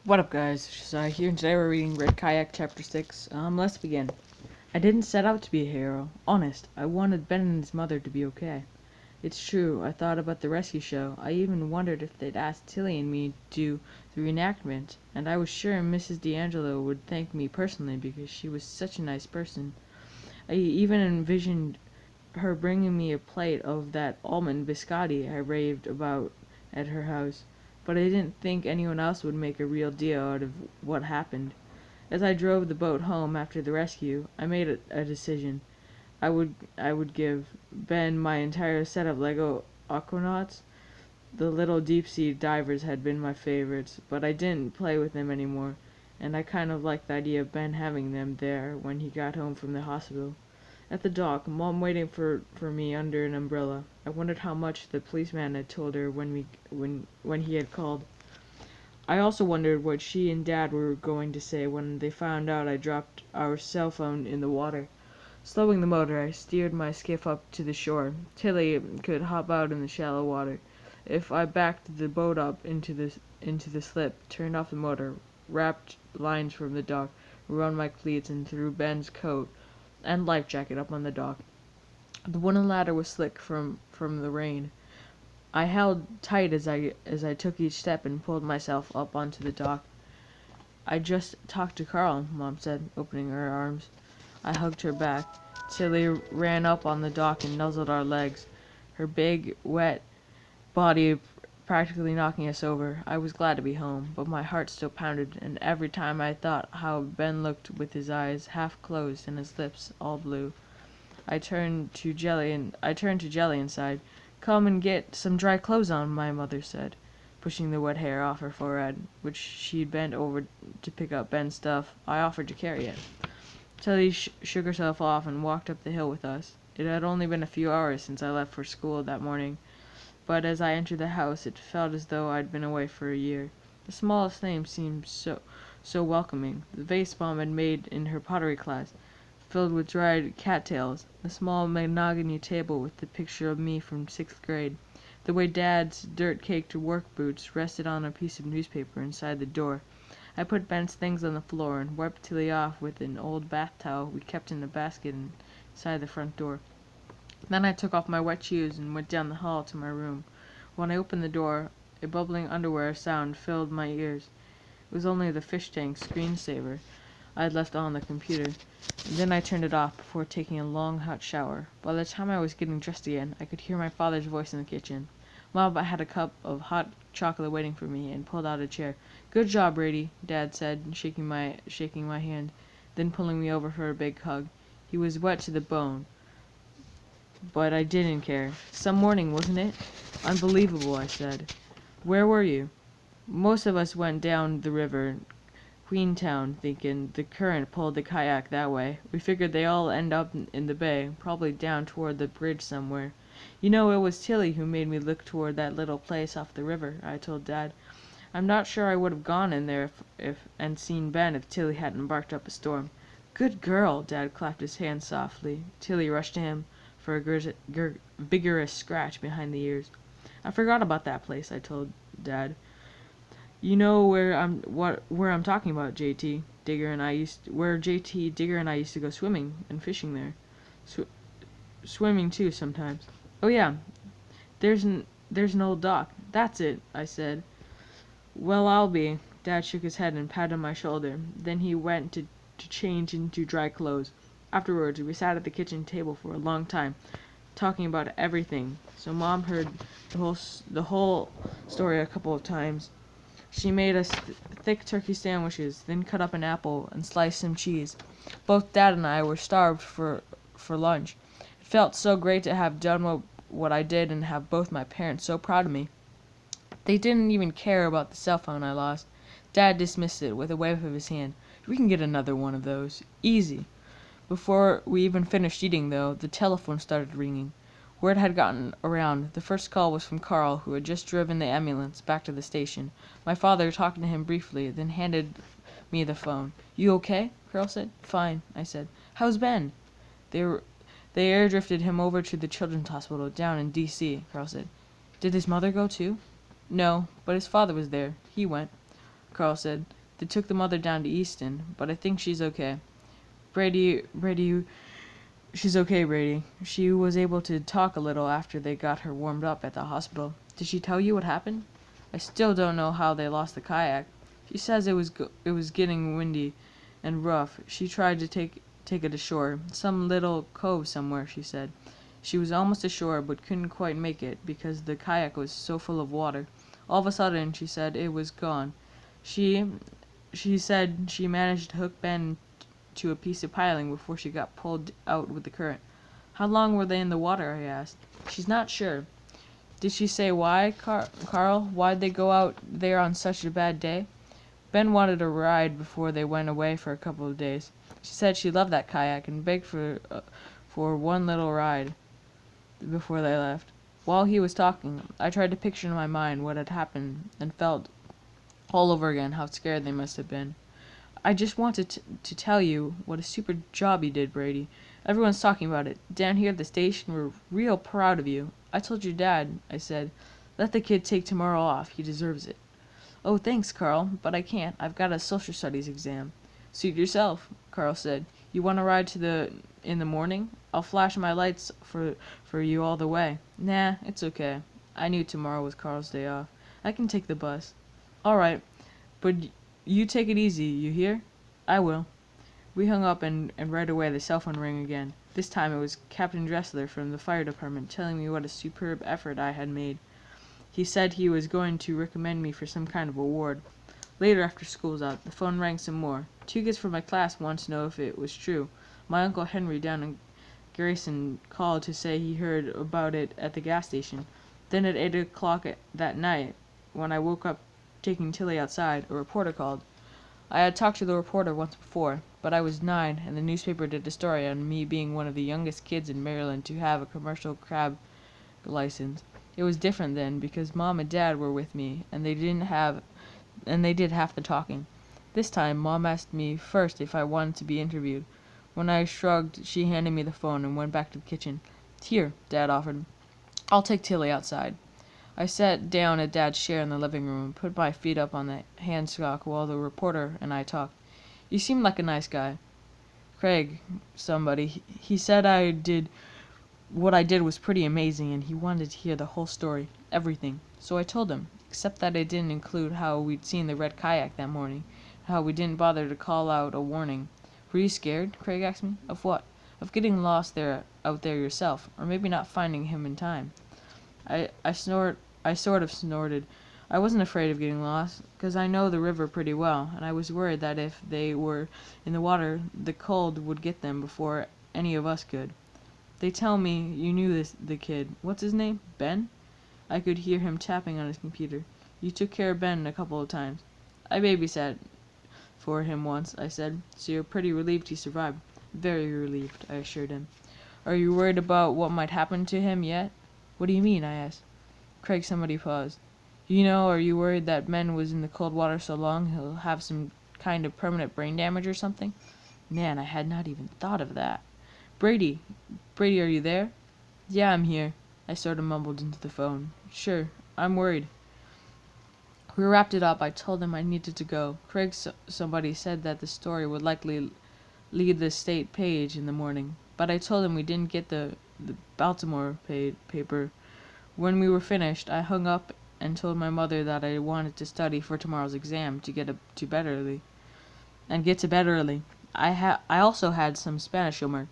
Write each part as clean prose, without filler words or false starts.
What up, guys? Josiah here, and today we're reading Red Kayak Chapter 6. Let's begin. I didn't set out to be a hero. Honest, I wanted Ben and his mother to be okay. It's true, I thought about the rescue show. I even wondered if they'd ask Tilly and me to do the reenactment, and I was sure Mrs. D'Angelo would thank me personally because she was such a nice person. I even envisioned her bringing me a plate of that almond biscotti I raved about at her house. But I didn't think anyone else would make a real deal out of what happened. As I drove the boat home after the rescue, I made a decision. I would give Ben my entire set of Lego Aquanauts. The little deep-sea divers had been my favorites, but I didn't play with them anymore, and I kind of liked the idea of Ben having them there when he got home from the hospital. At the dock, Mom waiting for me under an umbrella. I wondered how much the policeman had told her when he had called. I also wondered what she and Dad were going to say when they found out I dropped our cell phone in the water. Slowing the motor, I steered my skiff up to the shore. Tilly could hop out in the shallow water. If I backed the boat up into the slip, turned off the motor, wrapped lines from the dock around my cleats, and threw Ben's coat and life jacket up on the dock. The wooden ladder was slick from the rain. I held tight as I took each step and pulled myself up onto the dock. I just talked to Carl, Mom said, opening her arms. I hugged her back. Tilly ran up on the dock and nuzzled our legs, her big, wet body practically knocking us over. I was glad to be home, but my heart still pounded, and every time I thought how Ben looked with his eyes half closed and his lips all blue. I turned to Jelly inside. "Come and get some dry clothes on," my mother said, pushing the wet hair off her forehead, which she'd bent over to pick up Ben's stuff. I offered to carry it. Tilly shook herself off and walked up the hill with us. It had only been a few hours since I left for school that morning, but as I entered the house it felt as though I'd been away for a year. The smallest thing seemed so welcoming. The vase Mom had made in her pottery class, filled with dried cattails, the small mahogany table with the picture of me from 6th grade, the way Dad's dirt-caked work boots rested on a piece of newspaper inside the door. I put Ben's things on the floor and wiped Tilly off with an old bath towel we kept in a basket inside the front door. Then I took off my wet shoes and went down the hall to my room. When I opened the door, a bubbling underwear sound filled my ears. It was only the fish tank screensaver I'd left on the computer. And then I turned it off before taking a long hot shower. By the time I was getting dressed again, I could hear my father's voice in the kitchen. Mom had a cup of hot chocolate waiting for me and pulled out a chair. "Good job, Brady," Dad said, shaking my hand, then pulling me over for a big hug. He was wet to the bone, but I didn't care. "Some morning, wasn't it?" "Unbelievable," I said. "Where were you?" "Most of us went down the river, Queentown, thinking the current pulled the kayak that way. We figured they all end up in the bay, probably down toward the bridge somewhere. You know, it was Tilly who made me look toward that little place off the river," I told Dad. "I'm not sure I would have gone in there and seen Ben if Tilly hadn't barked up a storm." "Good girl!" Dad clapped his hands softly. Tilly rushed to him for a vigorous scratch behind the ears. "I forgot about that place," I told Dad. "You know where I'm talking about, JT Digger and I used to go swimming and fishing there. Swimming too sometimes." "Oh yeah, there's an old dock." "That's it," I said. "Well, I'll be." Dad shook his head and patted my shoulder. Then he went to change into dry clothes. Afterwards, we sat at the kitchen table for a long time, talking about everything, so Mom heard the whole story a couple of times. She made us thick turkey sandwiches, then cut up an apple and sliced some cheese. Both Dad and I were starved for lunch. It felt so great to have done what I did and have both my parents so proud of me. They didn't even care about the cell phone I lost. Dad dismissed it with a wave of his hand. "We can get another one of those. Easy." Before we even finished eating, though, the telephone started ringing. Word had gotten around. The first call was from Carl, who had just driven the ambulance back to the station. My father talked to him briefly, then handed me the phone. "You okay?" Carl said. "Fine," I said. "How's Ben?" They airdrifted him over to the children's hospital down in D.C., Carl said. "Did his mother go too?" "No, but his father was there. He went," Carl said. They took the mother down to Easton, but I think she's okay. Brady, she's okay, Brady. She was able to talk a little after they got her warmed up at the hospital. Did she tell you what happened? I still don't know how they lost the kayak. She says it was getting windy and rough. She tried to take it ashore. Some little cove somewhere, she said. She was almost ashore, but couldn't quite make it, because the kayak was so full of water. All of a sudden, she said, it was gone. She said she managed to hook Ben to a piece of piling before she got pulled out with the current. How long were they in the water? I asked. She's not sure. Did she say why, Carl? Why'd they go out there on such a bad day? Ben wanted a ride before they went away for a couple of days. She said she loved that kayak and begged for one little ride before they left. While he was talking, I tried to picture in my mind what had happened and felt all over again how scared they must have been. I just wanted to tell you what a super job you did, Brady. Everyone's talking about it. Down here at the station, we're real proud of you. I told your dad, I said, let the kid take tomorrow off. He deserves it. Oh, thanks, Carl, but I can't. I've got a social studies exam. Suit yourself, Carl said. You want to ride in the morning? I'll flash my lights for you all the way. Nah, it's okay. I knew tomorrow was Carl's day off. I can take the bus. All right, but you take it easy, you hear? I will. We hung up, and right away the cell phone rang again. This time it was Captain Dressler from the fire department telling me what a superb effort I had made. He said he was going to recommend me for some kind of award. Later, after school's out, the phone rang some more. 2 kids from my class wanted to know if it was true. My Uncle Henry down in Garrison called to say he heard about it at the gas station. Then at 8 o'clock that night, when I woke up taking Tilly outside, a reporter called. I had talked to the reporter once before, but I was 9, and the newspaper did a story on me being one of the youngest kids in Maryland to have a commercial crab license. It was different then, because Mom and Dad were with me, and they did half the talking. This time, Mom asked me first if I wanted to be interviewed. When I shrugged, she handed me the phone and went back to the kitchen. Here, Dad offered. I'll take Tilly outside. I sat down at Dad's chair in the living room and put my feet up on the handstock while the reporter and I talked. You seem like a nice guy. Craig, somebody, he said what I did was pretty amazing, and he wanted to hear the whole story, everything. So I told him, except that I didn't include how we'd seen the red kayak that morning, how we didn't bother to call out a warning. Were you scared? Craig asked me. Of what? Of getting lost out there yourself, or maybe not finding him in time. I sort of snorted. I wasn't afraid of getting lost, 'cause I know the river pretty well, and I was worried that if they were in the water, the cold would get them before any of us could. They tell me you knew the kid. What's his name? Ben? I could hear him tapping on his computer. You took care of Ben a couple of times. I babysat for him once, I said. So you're pretty relieved he survived. Very relieved, I assured him. Are you worried about what might happen to him yet? What do you mean? I asked. Craig, somebody paused. Are you worried that Ben was in the cold water so long he'll have some kind of permanent brain damage or something? Man, I had not even thought of that. Brady, are you there? Yeah, I'm here. I sort of mumbled into the phone. Sure, I'm worried. We wrapped it up. I told him I needed to go. Craig, somebody said that the story would likely lead the state page in the morning, but I told him we didn't get the Baltimore paper. When we were finished, I hung up and told my mother that I wanted to study for tomorrow's exam to get to bed early. I also had some Spanish homework.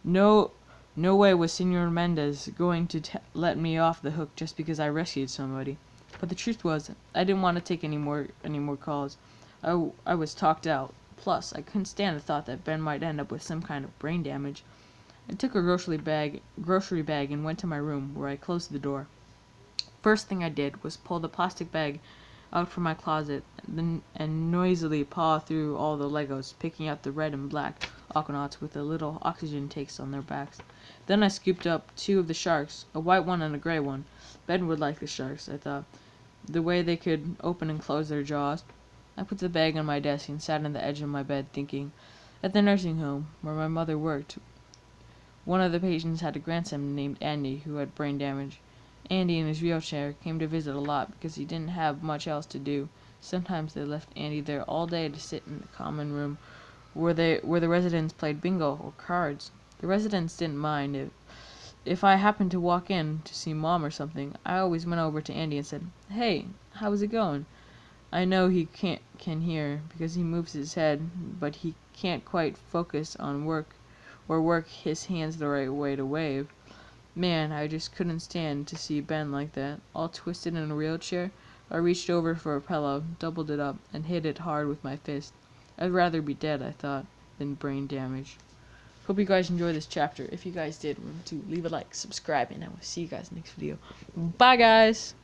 No way was Senor Mendez going to let me off the hook just because I rescued somebody. But the truth was, I didn't want to take any more calls. I was talked out. Plus, I couldn't stand the thought that Ben might end up with some kind of brain damage. I took a grocery bag and went to my room, where I closed the door. First thing I did was pull the plastic bag out from my closet and noisily paw through all the Legos, picking out the red and black Aquanauts with the little oxygen tanks on their backs. Then I scooped up 2 of the sharks, a white one and a gray one. Ben would like the sharks, I thought, the way they could open and close their jaws. I put the bag on my desk and sat on the edge of my bed thinking. At the nursing home, where my mother worked, one of the patients had a grandson named Andy who had brain damage. Andy in his wheelchair came to visit a lot because he didn't have much else to do, Sometimes they left Andy there all day to sit in the common room where the residents played bingo or cards. The residents didn't mind if I happened to walk in to see Mom or something. I always went over to Andy and said, "Hey, how's it going?" I know he can hear because he moves his head, but he can't quite focus on work or work his hands the right way to wave. Man, I just couldn't stand to see Ben like that, all twisted in a wheelchair. I reached over for a pillow, doubled it up, and hit it hard with my fist. I'd rather be dead, I thought, than brain damage. Hope you guys enjoyed this chapter. If you guys did, remember to leave a like, subscribe, and I will see you guys next video. Bye, guys!